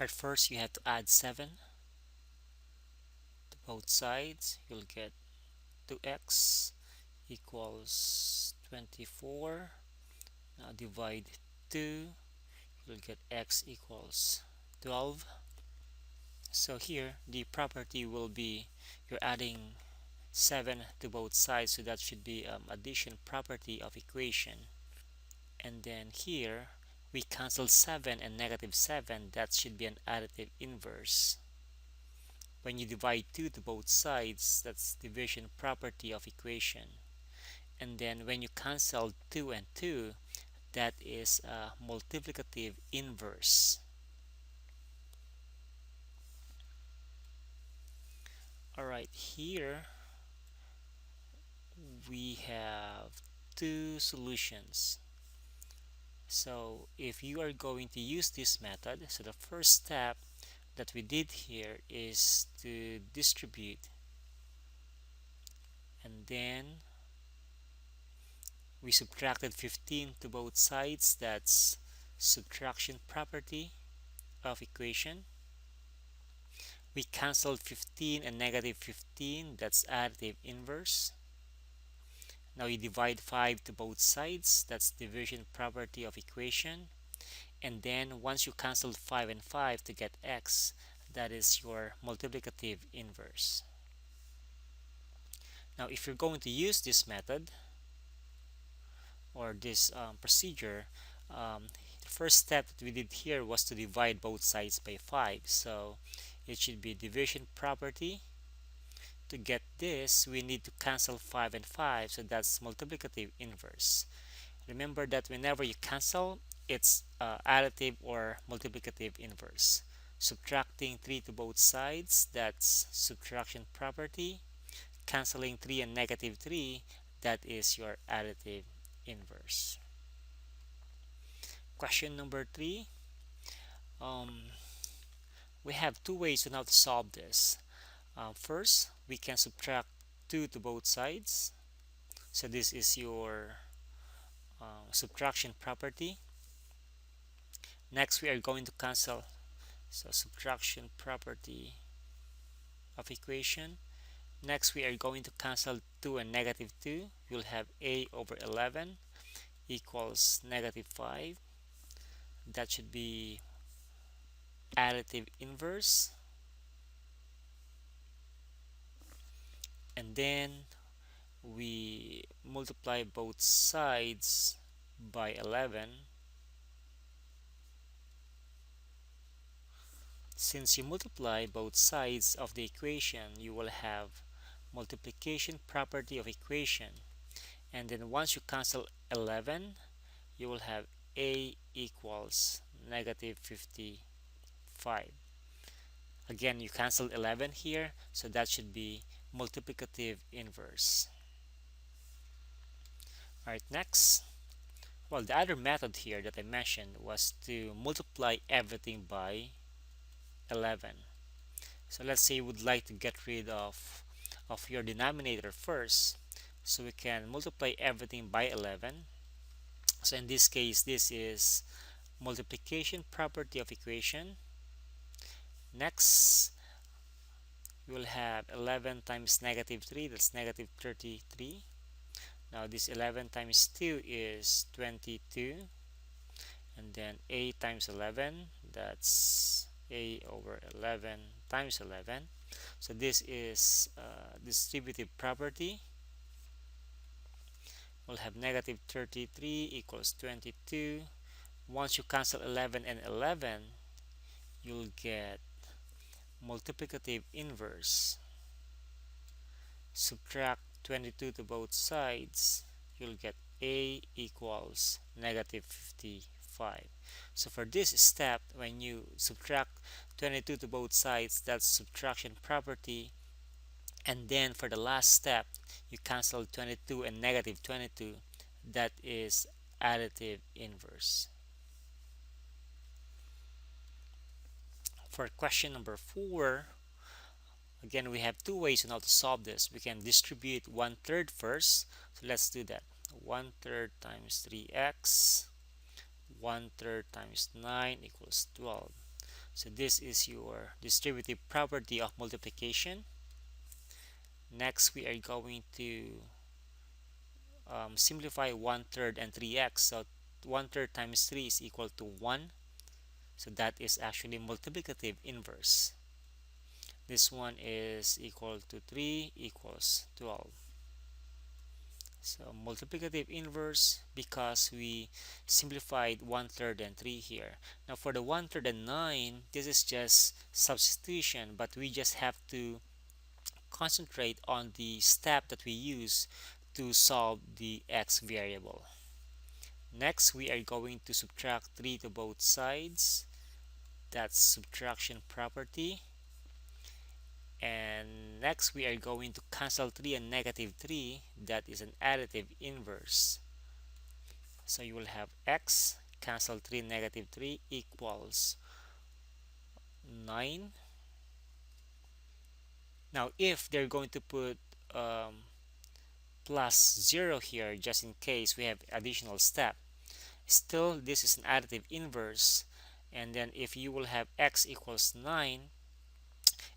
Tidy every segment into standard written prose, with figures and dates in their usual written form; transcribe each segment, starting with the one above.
At first, you have to add 7 to both sides. You'll get 2x equals 24. Now divide 2. You'll get x equals 12. So here, the property will be you're adding 7 to both sides, so that should be addition property of equation. And then here, we cancel 7 and negative 7. That should be an additive inverse. When you divide 2 to both sides, that's division property of equation. And then when you cancel 2 and 2, that is a multiplicative inverse. Alright, here we have two solutions. So if you are going to use this method, so the first step that we did here is to distribute, and then we subtracted 15 to both sides. That's subtraction property of equation. We canceled 15 and negative 15. That's additive inverse. Now you divide 5 to both sides. That's division property of equation. And then once you cancel 5 and 5 to get x, that is your multiplicative inverse. Now if you're going to use this method or this procedure, the first step that we did here was to divide both sides by 5. So it should be division property. To get this, we need to cancel 5 and 5, so that's multiplicative inverse. Remember that whenever you cancel, it's additive or multiplicative inverse. Subtracting 3 to both sides, that's subtraction property. Canceling 3 and negative 3, that is your additive inverse. Question number 3. We have two ways on how to solve this. First, we can subtract 2 to both sides. So this is your subtraction property. Next, we are going to cancel. So subtraction property of equation. Next, we are going to cancel 2 and negative 2. You'll have a over 11 equals negative 5. That should be additive inverse. And then we multiply both sides by 11. Since you multiply both sides of the equation, you will have multiplication property of equation. And then once you cancel 11, you will have a equals negative 55. Again, you cancel 11 here, so that should be multiplicative inverse. Alright, next. Well, the other method here that I mentioned was to multiply everything by 11. So let's say you would like to get rid of your denominator first. So we can multiply everything by 11. So in this case, this is multiplication property of equation. Next, we will have 11 times negative 3, that's negative 33. Now this 11 times 2 is 22. And then a times 11, that's a over 11 times 11. So this is distributive property. We'll have negative 33 equals 22. Once you cancel 11 and 11, you'll get multiplicative inverse. Subtract 22 to both sides, you'll get a equals negative 55. So for this step, when you subtract 22 to both sides, that's subtraction property. And then for the last step, you cancel 22 and negative 22. That is additive inverse. For question number 4, again, we have two ways on how to solve this. We can distribute 1/3 first. So let's do that. 1/3 times 3x. 1/3 times 9 equals 12. So this is your distributive property of multiplication. Next, we are going to simplify 1/3 and 3x. So 1/3 times 3 is equal to 1. So that is actually multiplicative inverse. This one is equal to 3 equals 12. So multiplicative inverse because we simplified 1/3 and 3 here. Now for the 1/3 and 9, this is just substitution, but we just have to concentrate on the step that we use to solve the x variable. Next, we are going to subtract 3 to both sides. That's subtraction property. And next, we are going to cancel 3 and negative 3. That is an additive inverse. So you will have x cancel 3 negative 3 equals 9. Now if they're going to put plus 0 here just in case we have additional step, still this is an additive inverse. And then if you will have x equals 9,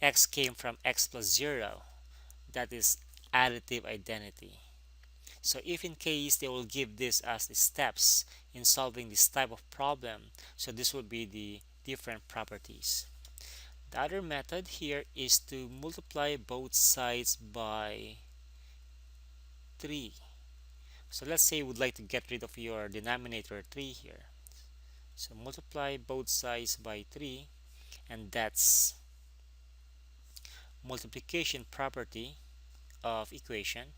x came from x plus 0. That is additive identity. So if in case they will give this as the steps in solving this type of problem, so this will be the different properties. The other method here is to multiply both sides by 3. So let's say you would like to get rid of your denominator 3 here. So multiply both sides by 3, and that's multiplication property of equation.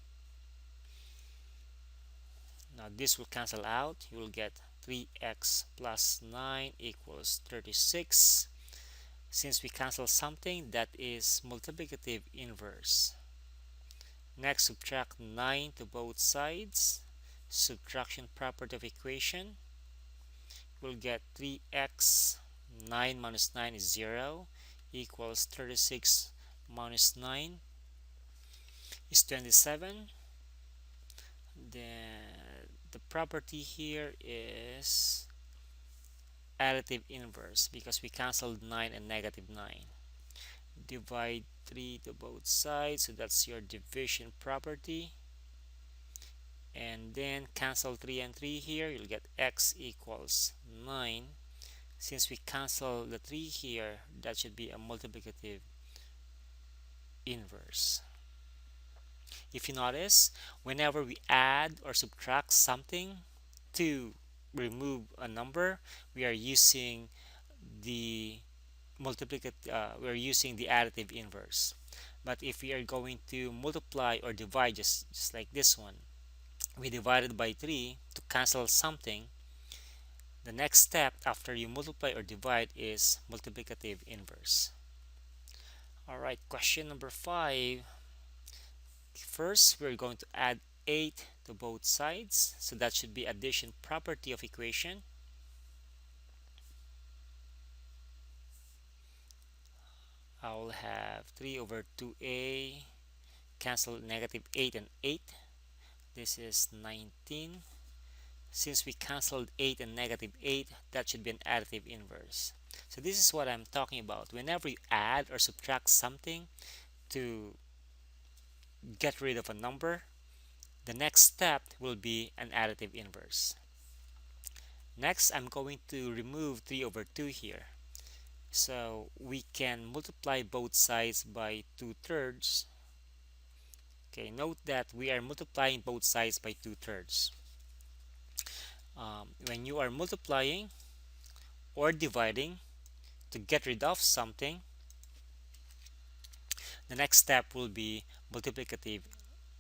Now this will cancel out. You will get 3x plus 9 equals 36. Since we cancel something, that is multiplicative inverse. Next, subtract 9 to both sides. Subtraction property of equation. We'll get 3x, 9 minus 9 is 0, equals 36 minus 9 is 27. Then the property here is additive inverse because we canceled 9 and negative 9. Divide 3 to both sides, so that's your division property. And then cancel 3 and 3 here, you'll get x equals 9. Since we cancel the 3 here, that should be a multiplicative inverse. If you notice, whenever we add or subtract something to remove a number, we are using the we're using the additive inverse. But if we are going to multiply or divide, just like this one, we divided by 3 to cancel something. The next step after you multiply or divide is multiplicative inverse. Alright, question number 5. First, we're going to add 8 to both sides. So that should be addition property of equation. I will have 3 over 2a, cancel negative 8 and 8. This is 19. Since we canceled 8 and negative 8, that should be an additive inverse. So this is what I'm talking about. Whenever you add or subtract something to get rid of a number, the next step will be an additive inverse. Next, I'm going to remove 3 over 2 here. So we can multiply both sides by 2/3. Okay, note that we are multiplying both sides by 2/3. When you are multiplying or dividing to get rid of something, the next step will be multiplicative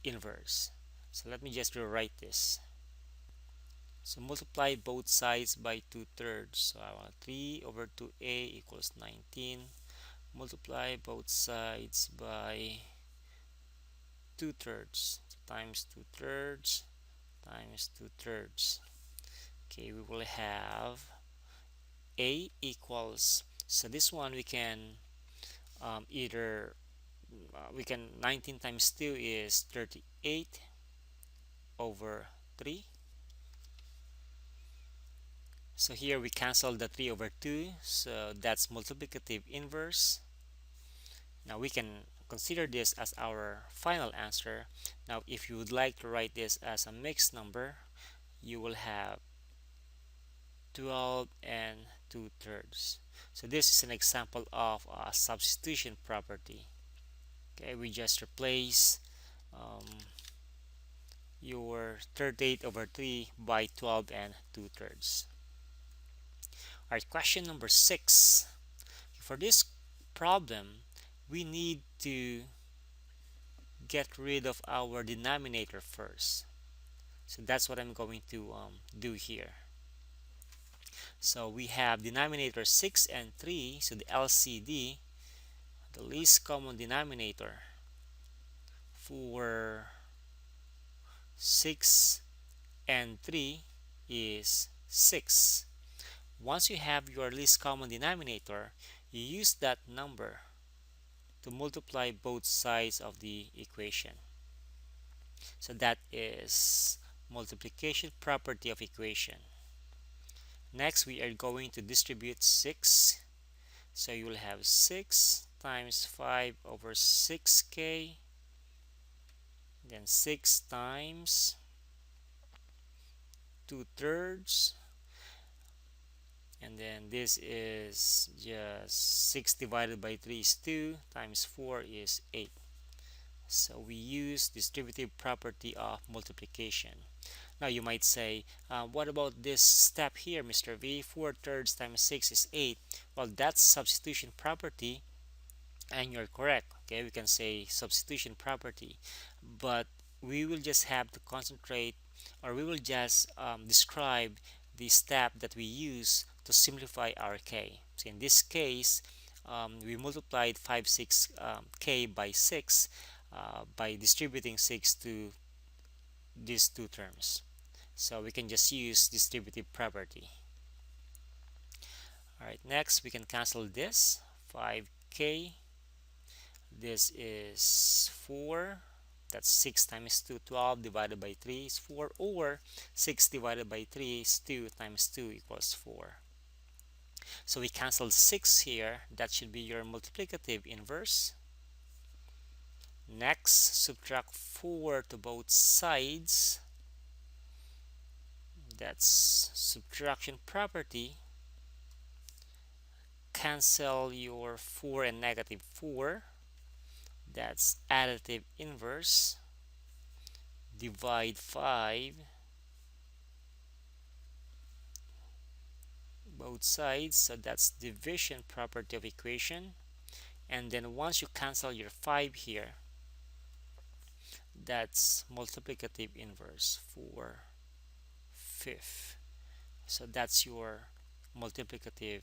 inverse. So let me just rewrite this. So multiply both sides by 2/3. So I want 3 over 2a equals 19. Multiply both sides by 2/3. So times 2/3 times 2/3. Okay, we will have a equals, so this one we can either we can 19 times 2 is 38 over 3. So here we cancel the 3 over 2, so that's multiplicative inverse. Now we can consider this as our final answer. Now if you would like to write this as a mixed number, you will have 12 and 2/3. So this is an example of a substitution property. Okay, we just replace um, your 38 over 3 by 12 and 2/3. Alright, question number 6. For this problem, we need to get rid of our denominator first. So that's what I'm going to do here. So we have denominator 6 and 3, so the LCD, the least common denominator for 6 and 3 is 6. Once you have your least common denominator, you use that number to multiply both sides of the equation. So that is multiplication property of equation. Next, we are going to distribute 6. So you will have 6 times 5 over 6k, then 6 times 2/3, and then this is just 6 divided by 3 is 2, times 4 is 8. So we use distributive property of multiplication. Now you might say, what about this step here, Mr. V? 4/3 times 6 is 8. Well, that's substitution property, and you're correct. Okay, we can say substitution property, but we will just have to concentrate, or we will just describe the step that we use to simplify our k. So in this case, we multiplied 6k by 6 by distributing 6 to these two terms. So we can just use distributive property. Alright, next we can cancel this 5k. This is 4. That's 6 times 2, 12 divided by 3 is 4, or 6 divided by 3 is 2 times 2 equals 4. So we cancel 6 here. That should be your multiplicative inverse. Next, subtract 4 to both sides. That's subtraction property. Cancel your 4 and negative 4. That's additive inverse. Divide 5 both sides, so that's division property of equation. And then once you cancel your 5 here, that's multiplicative inverse for 5th. So that's your multiplicative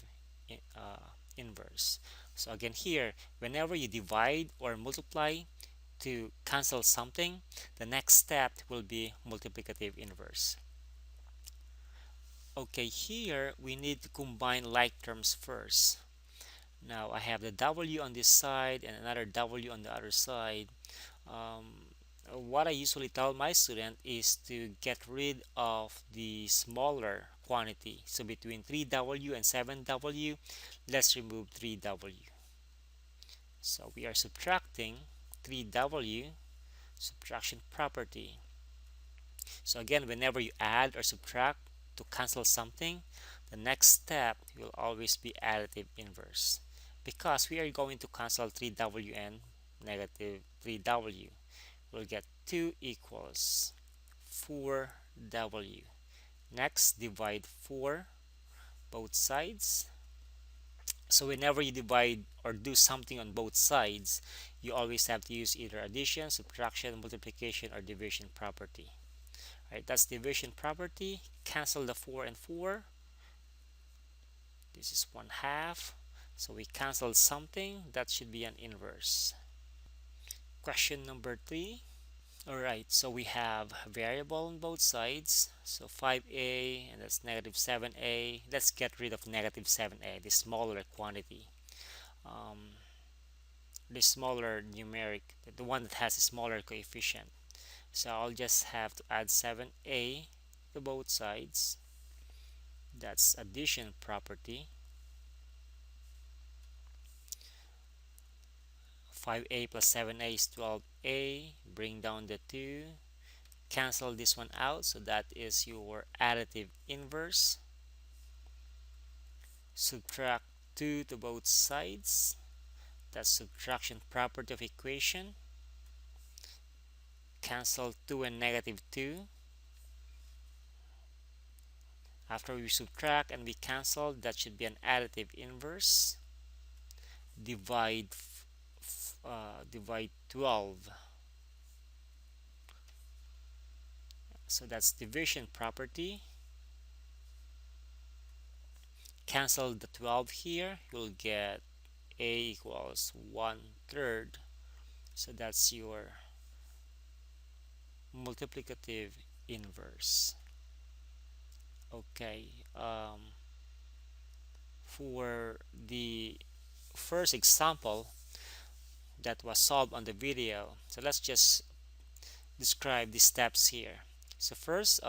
inverse. So again here, whenever you divide or multiply to cancel something, the next step will be multiplicative inverse. Okay, here we need to combine like terms first. Now I have the W on this side and another W on the other side. What I usually tell my student is to get rid of the smaller quantity. So between 3W and 7W, let's remove 3W. So we are subtracting 3W, subtraction property. So again, whenever you add or subtract to cancel something, the next step will always be additive inverse, because we are going to cancel 3W and negative 3W. We'll get 2 equals 4W. Next, divide 4 both sides. So whenever you divide or do something on both sides, you always have to use either addition, subtraction, multiplication, or division property. Alright, that's division property. Cancel the 4 and 4. This is 1/2. So we canceled something. That should be an inverse. Question number 3. Alright, so we have a variable on both sides. So 5a, and that's negative 7a. Let's get rid of negative 7a, the smaller quantity. The smaller numeric, the one that has a smaller coefficient. So I'll just have to add 7a to both sides. That's addition property. 5a plus 7a is 12a. Bring down the 2. Cancel this one out, so that is your additive inverse. Subtract 2 to both sides. That's subtraction property of equation. Cancel 2 and negative 2. After we subtract and we cancel, that should be an additive inverse. Divide divide 12. So that's division property. Cancel the 12 here. You'll get a equals 1/3. So that's your multiplicative inverse. Okay. For the first example that was solved on the video, so let's just describe the steps here. So first,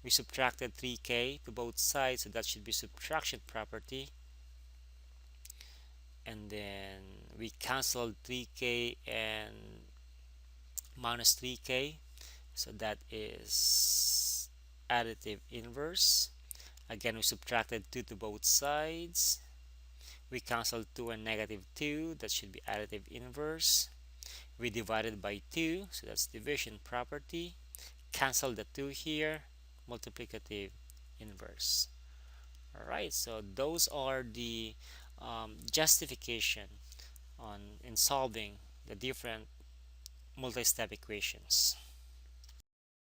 we subtracted 3k to both sides, so that should be subtraction property. And then we canceled 3k and minus 3k, so that is additive inverse. Again, we subtracted 2 to both sides. We canceled 2 and negative 2, that should be additive inverse. We divided by 2, so that's division property. Cancel the 2 here, multiplicative inverse. Alright, so those are the justification in solving the different multi-step equations.